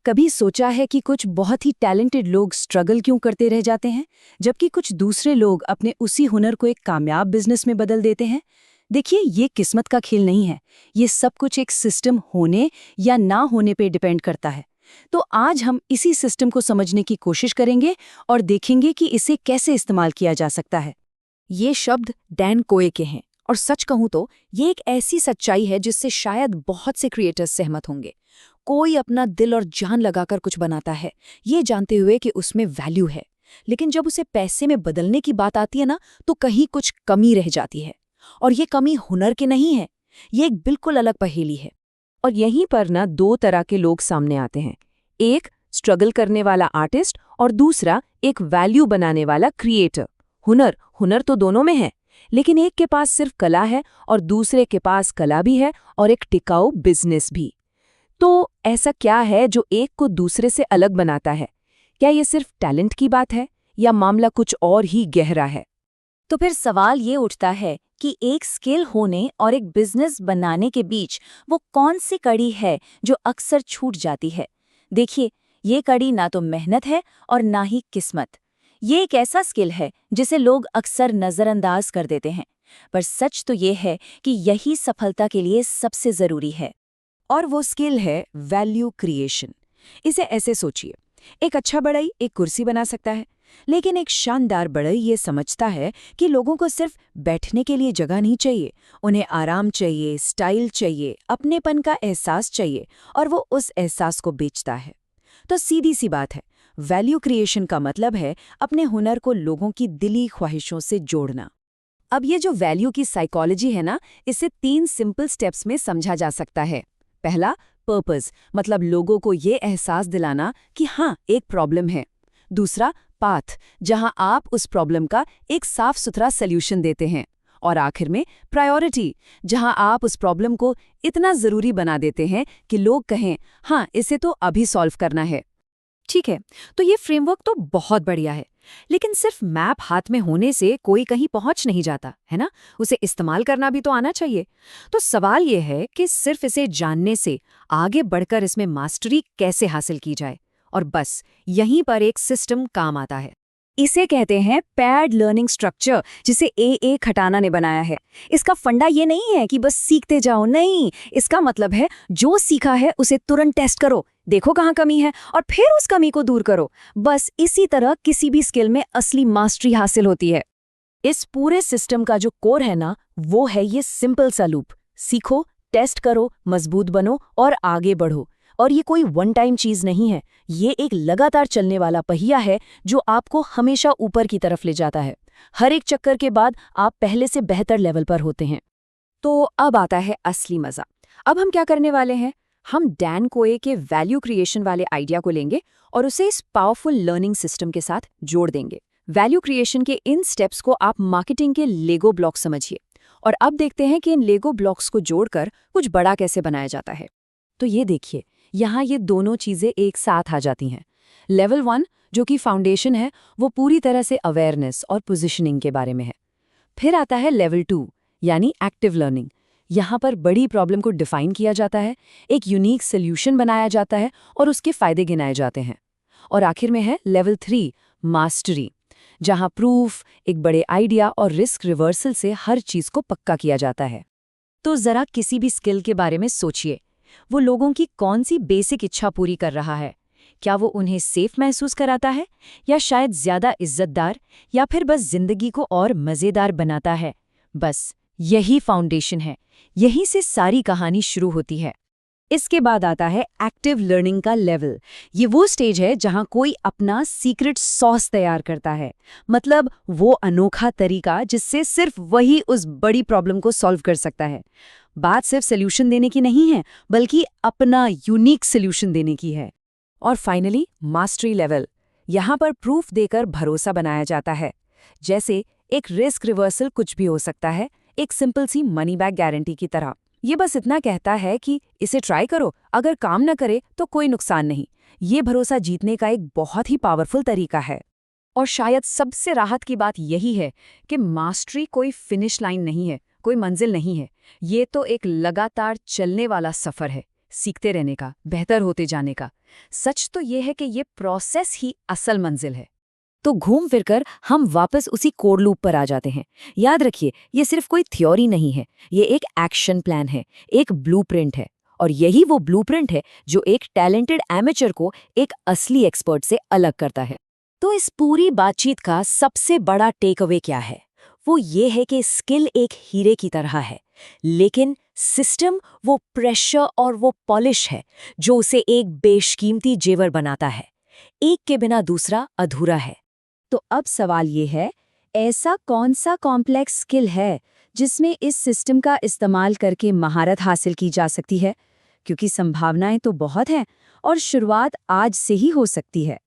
कभी सोचा है कि कुछ बहुत ही टैलेंटेड लोग स्ट्रगल क्यों करते रह जाते हैं, जबकि कुछ दूसरे लोग अपने उसी हुनर को एक कामयाब बिजनेस में बदल देते हैं? देखिए, ये किस्मत का खेल नहीं है। ये सब कुछ एक सिस्टम होने या ना होने पे डिपेंड करता है। तो आज हम इसी सिस्टम को समझने की कोशिश करेंगे और देखेंगे कि इसे कैसे इस्तेमाल किया जा सकता है। ये शब्द डैन कोए के हैं और सच कहूं तो ये एक ऐसी सच्चाई है जिससे शायद बहुत से क्रिएटर्स सहमत होंगे। कोई अपना दिल और जान लगाकर कुछ बनाता है, ये जानते हुए कि उसमें वैल्यू है, लेकिन जब उसे पैसे में बदलने की बात आती है ना, तो कहीं कुछ कमी रह जाती है। और ये कमी हुनर की नहीं है, ये एक बिल्कुल अलग पहेली है। और यहीं पर ना दो तरह के लोग सामने आते हैं। एक स्ट्रगल करने वाला आर्टिस्ट और दूसरा एक वैल्यू बनाने वाला क्रिएटर। हुनर तो दोनों में है, लेकिन एक के पास सिर्फ कला है और दूसरे के पास कला भी है और एक टिकाऊ बिजनेस भी। तो ऐसा क्या है जो एक को दूसरे से अलग बनाता है? क्या ये सिर्फ टैलेंट की बात है या मामला कुछ और ही गहरा है? तो फिर सवाल ये उठता है कि एक स्किल होने और एक बिजनेस बनाने के बीच वो कौन सी कड़ी है जो अक्सर छूट जाती है। देखिए, ये कड़ी ना तो मेहनत है और ना ही किस्मत। ये एक ऐसा स्किल है जिसे लोग अक्सर नज़रअंदाज कर देते हैं, पर सच तो ये है कि यही सफलता के लिए सबसे ज़रूरी है। और वो स्किल है वैल्यू क्रिएशन। इसे ऐसे सोचिए, एक अच्छा बढ़ई एक कुर्सी बना सकता है, लेकिन एक शानदार बढ़ई ये समझता है कि लोगों को सिर्फ बैठने के लिए जगह नहीं चाहिए, उन्हें आराम चाहिए, स्टाइल चाहिए, अपनेपन का एहसास चाहिए, और वो उस एहसास को बेचता है। तो सीधी सी बात है, वैल्यू क्रिएशन का मतलब है अपने हुनर को लोगों की दिली ख्वाहिशों से जोड़ना। अब ये जो वैल्यू की साइकोलॉजी है ना, इसे 3 सिंपल स्टेप्स में समझा जा सकता है। पहला, पर्पस, मतलब लोगों को ये एहसास दिलाना कि हाँ, एक प्रॉब्लम है। दूसरा, पाथ, जहां आप उस प्रॉब्लम का एक साफ सुथरा सल्यूशन देते हैं। और आखिर में प्रायोरिटी, जहां आप उस प्रॉब्लम को इतना जरूरी बना देते हैं कि लोग कहें हाँ, इसे तो अभी सॉल्व करना है। ठीक है, तो ये फ्रेमवर्क तो बहुत बढ़िया है, लेकिन सिर्फ मैप हाथ में होने से कोई कहीं पहुंच नहीं जाता, है ना? उसे इस्तेमाल करना भी तो आना चाहिए। तो सवाल ये है कि सिर्फ इसे जानने से आगे बढ़कर इसमें मास्टरी कैसे हासिल की जाए? और बस यहीं पर एक सिस्टम काम आता है। इसे कहते हैं पेयर्ड लर्निंग स्ट्रक्चर, जिसे ए खटाना ने बनाया है। इसका फंडा ये नहीं है कि बस सीखते जाओ, नहीं, इसका मतलब है जो सीखा है उसे तुरंत टेस्ट करो, देखो कहाँ कमी है और फिर उस कमी को दूर करो। बस इसी तरह किसी भी स्किल में असली मास्टरी हासिल होती है। इस पूरे सिस्टम का जो कोर है ना, वो है ये सिंपल सा लूप: सीखो, टेस्ट करो, मजबूत बनो और आगे बढ़ो। और ये कोई वन टाइम चीज नहीं है, ये एक लगातार चलने वाला पहिया है जो आपको हमेशा ऊपर की तरफ ले जाता है। हर एक चक्कर के बाद आप पहले से बेहतर लेवल पर होते हैं। तो अब आता है असली मजा। अब हम क्या करने वाले हैं? हम डैन कोए के वैल्यू क्रिएशन वाले आइडिया को लेंगे और उसे इस पावरफुल लर्निंग सिस्टम के साथ जोड़ देंगे। वैल्यू क्रिएशन के इन स्टेप्स को आप मार्केटिंग के लेगो ब्लॉक समझिए, और अब देखते हैं कि इन लेगो ब्लॉक्स को जोड़कर कुछ बड़ा कैसे बनाया जाता है। तो ये देखिए, यहाँ ये दोनों चीज़ें एक साथ आ जाती हैं। लेवल 1, जो कि फाउंडेशन है, वो पूरी तरह से अवेयरनेस और पोजीशनिंग के बारे में है। फिर आता है लेवल 2, यानी एक्टिव लर्निंग। यहाँ पर बड़ी प्रॉब्लम को डिफाइन किया जाता है, एक यूनिक सोल्यूशन बनाया जाता है और उसके फायदे गिनाए जाते हैं। और आखिर में है लेवल 3, मास्टरी, जहाँ प्रूफ, एक बड़े आइडिया और रिस्क रिवर्सल से हर चीज़ को पक्का किया जाता है। तो ज़रा किसी भी स्किल के बारे में सोचिए, वो लोगों की कौन सी बेसिक इच्छा पूरी कर रहा है? क्या वो उन्हें सेफ महसूस कराता है, या शायद ज्यादा इज्जतदार, या फिर बस जिंदगी को और मजेदार बनाता है? बस यही फाउंडेशन है, यहीं से सारी कहानी शुरू होती है। इसके बाद आता है एक्टिव लर्निंग का लेवल। ये वो स्टेज है जहां कोई अपना सीक्रेट सॉस तैयार करता है, मतलब वो अनोखा तरीका जिससे सिर्फ वही उस बड़ी प्रॉब्लम को सॉल्व कर सकता है। बात सिर्फ सॉल्यूशन देने की नहीं है, बल्कि अपना यूनिक सॉल्यूशन देने की है। और फाइनली मास्टरी लेवल, यहाँ पर प्रूफ देकर भरोसा बनाया जाता है। जैसे एक रिस्क रिवर्सल कुछ भी हो सकता है, एक सिंपल सी मनी बैक गारंटी की तरह। ये बस इतना कहता है कि इसे ट्राई करो, अगर काम न करे तो कोई नुकसान नहीं। ये भरोसा जीतने का एक बहुत ही पावरफुल तरीका है। और शायद सबसे राहत की बात यही है कि मास्टरी कोई फिनिश लाइन नहीं है, कोई मंजिल नहीं है। ये तो एक लगातार चलने वाला सफर है, सीखते रहने का, बेहतर होते जाने का। सच तो ये है कि ये प्रोसेस ही असल मंजिल है। तो घूम फिरकर हम वापस उसी कोर लूप पर आ जाते हैं। याद रखिए, ये सिर्फ कोई थ्योरी नहीं है, ये एक एक्शन प्लान है, एक ब्लूप्रिंट है। और यही वो ब्लूप्रिंट है जो एक टैलेंटेड एमेचर को एक असली एक्सपर्ट से अलग करता है। तो इस पूरी बातचीत का सबसे बड़ा टेक अवे क्या है? वो ये है कि स्किल एक हीरे की तरह है, लेकिन सिस्टम वो प्रेशर और वो पॉलिश है जो उसे एक बेशकीमती जेवर बनाता है। एक के बिना दूसरा अधूरा है। तो अब सवाल ये है, ऐसा कौन सा कॉम्प्लेक्स स्किल है जिसमें इस सिस्टम का इस्तेमाल करके महारत हासिल की जा सकती है? क्योंकि संभावनाएं तो बहुत हैं और शुरुआत आज से ही हो सकती है।